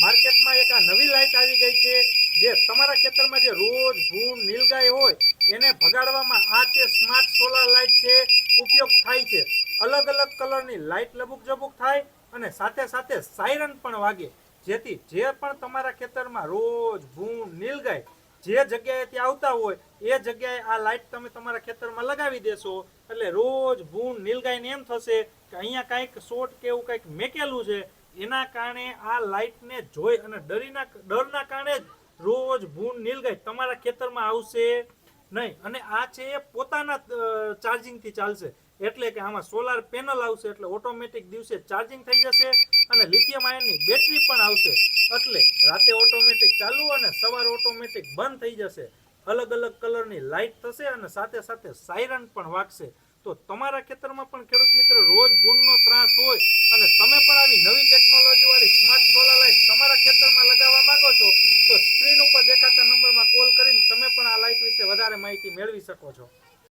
માર્કેટમાં એક આ નવી લાઇટ આવી ગઈ છે જે તમારા ખેતરમાં જે રોજ ભૂંડ નીલગાય હોય એને ભગાડવામાં આ જે સ્માર્ટ સોલાર લાઇટ છે ઉપયોગ થાય છે। અલગ અલગ કલરની લાઇટ લબુક જબુક થાય અને સાથે સાથે સાયરન પણ વાગે, જેથી જે પણ તમારા ખેતરમાં રોજ ભૂંડ નીલગાય જે જગ્યાએથી આવતા હોય એ જગ્યાએ આ લાઇટ તમે તમારા ખેતરમાં લગાવી દેશો એટલે રોજ ભૂંડ નીલગાયને એમ થશે કે અહીંયા કાંઈક શોર્ટ કે એવું કંઈક મેકેલું છે, એના કારણે આ લાઇટને જોઈ અને ડરના કારણે જ રોજ ભૂંડ નીલગાય તમારા ખેતરમાં આવશે નહીં। અને આ છે એ પોતાના ચાર્જિંગથી ચાલશે, એટલે કે આમાં સોલાર પેનલ આવશે એટલે ઓટોમેટિક દિવસે ચાર્જિંગ થઈ જશે અને લિથિયમ આયનની બેટરી પણ આવશે એટલે રાતે ઓટોમેટિક ચાલુ અને સવારે ઓટોમેટિક બંધ થઈ જશે। અલગ અલગ કલરની લાઇટ થશે અને સાથે સાથે સાયરન પણ વાગશે। તો તમારા ખેતરમાં પણ ખેડૂત મિત્રો રોજ ભૂંડનો ત્રાસ હોય અને તમે પણ આવી નવી ટેકનોલોજી વાળી સ્માર્ટ સોલાર લાઇટ તમારા ખેતરમાં લગાવવા માંગો છો તો સ્ક્રીન ઉપર દેખાતા નંબરમાં કોલ કરીને તમે પણ આ લાઇટ વિશે વધારે માહિતી મેળવી શકો છો।